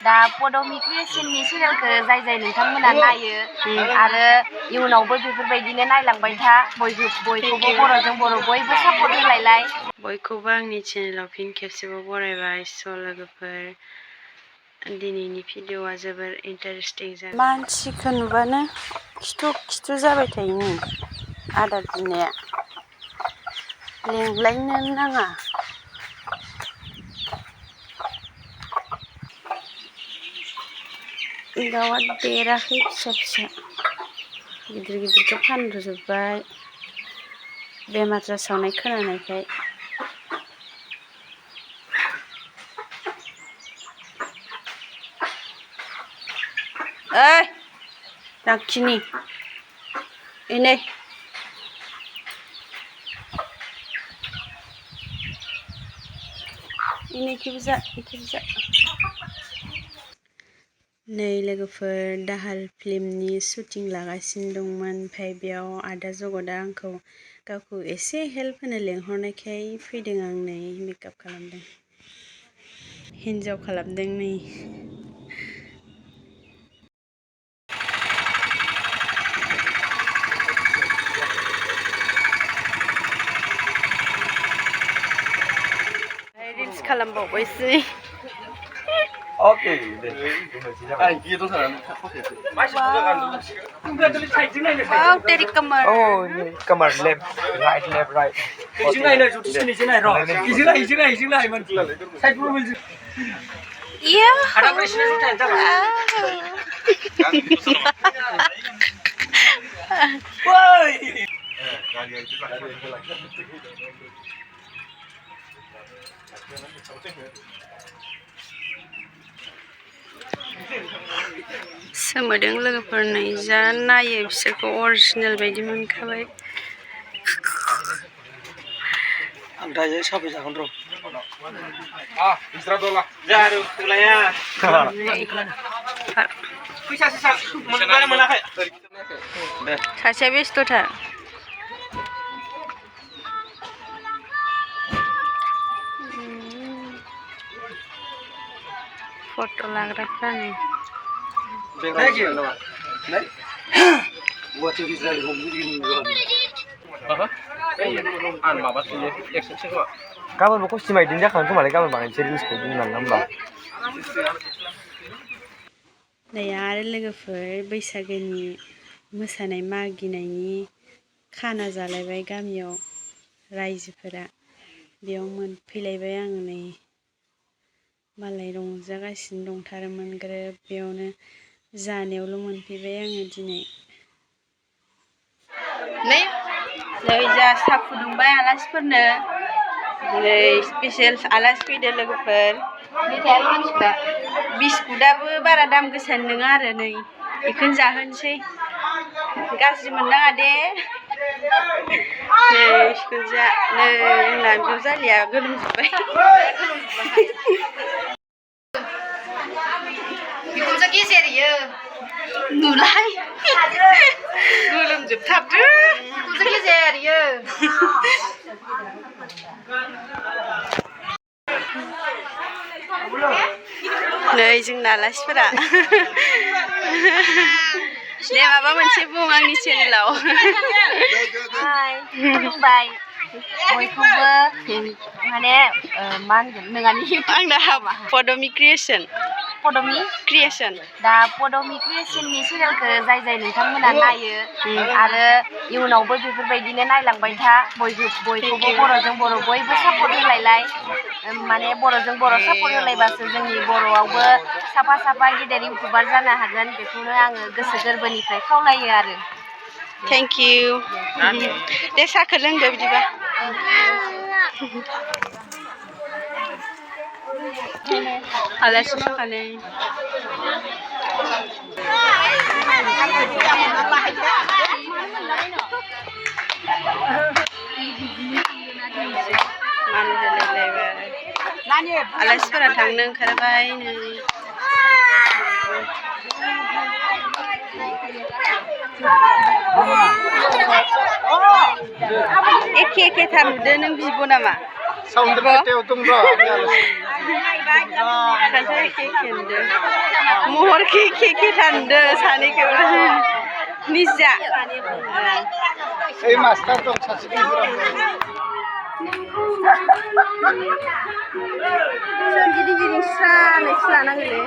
दा पदमि क्रिएशननि चेनेलखौ जाय नोंथांमोना नायो आरो इयुनावबो बेफोरबायदिनो नायलांबाय था बयखौबो बर'जों बर' बयबो सापर्ट होलायलाय बयखौबो आंनि चेनेलाव फिन खेबसेबाव बरायबाय स' लोगोफोर दिनैनि भिडिअ'आ जोबोर इन्टारेस्टिं जादों मानसिखौ नुबानो खिथु जाबाय थायो नै आदार बिनाया लेंलायनो नाङा दाउआ देराखै फिसा गिदिरखौ फानजोब्बाय बेमार जासावनाय खोनानायखाय ओइ राखिनि इनै इखिबो जा नै लोगोफोर दाहाल फिल्मनि शुटिं लागासिनो दंमोन ओमफ्राय बेयाव आदा जगतआ आंखौ गावखौ एसे हेल्प होनो लेंहरनायखाय फैदों आं नै मेकआप खालामदों हिन्जाव खालामदों नै reels खालामबावबायसै Oke, deh. Gitu sana. Wow, dari kamar. Oh, ini kamar left, right. Iya. सोमोदों लोगोफोर नै जा नायो बिसोरखौ अरिजिनेल बायदि मोनखाबाय आं दायो साबि जागोन र' इसरादला जारु खलाया फैसासो मोनाखै सासेया बेस्थ'थार फट' लाग्राफ्रा नै गाबोनबो कस्टिम बायदिनो जाखागोन खोमालाय गाबोन बानायनोसै रिल्सखौ बुंनांला होमबा नै आरो लोगोफोर बैसागोनि मोसानाय मागिनायनि खाना जालायबाय गामियाव रायजोफोरा बेयाव मोनफैलायबाय आं नै मालाय रंजागासिनो दंथारोमोन ग्रोब बेयावनो जानायावल' मोनफैबाय आङो दिनै नै जा साहा फुदुंबाय आलासिफोरनो नै स्पेसियेल आलासि फैदो लोगोफोर बिस्कुटाबो बारा दाम गोसानि नङा आरो नै बेखौनो जाहोनोसै गाज्रि मोननाङा दे नै जा नै जोंना बिजावजालिया गोलोमजोब्बाय बिखुनजो गेजेर इयो नुलाय गोलोमजोबथारदो बिखुनजो गेजेर इयो नै जोंना आलासिफोरा दे माबा मोनसे बुं आंनि चेनेलाव हाय खुलुमबाय बयखौबो माने मा होनगोन नोंहानि आंना पदमि क्रिएशन दा पदमि क्रिएशननि चेनेलखौ जाय नोंथांमोना नायो आरो इयुनावबो बेफोरबायदिनो नायलांबाय था बयखौबो बर'जों बर' बयबो सापर्ट होलायलाय माने बर'जों बर' सापर्ट होलायबासो जोंनि बर'आवबो साफा गेदेर इउटुबार जानो हागोन बेखौनो आङो गोसो गोरबोनिफ्राय खावलायो आरो थेंक इउ दे साहाखौ लोंदो बिदिबा आलासि फैखानाय आलासिफोरा थांनो ओंखारबाय नै एखे थार नुदो नों बिब' नामा? साउन्ड खान्थाल खेखेनदो महर खेखे थानदो सानैखौबो निजा ओइ मास्टार दं सासे गिदिं गिदिं स्रानैसो लानांगोनलै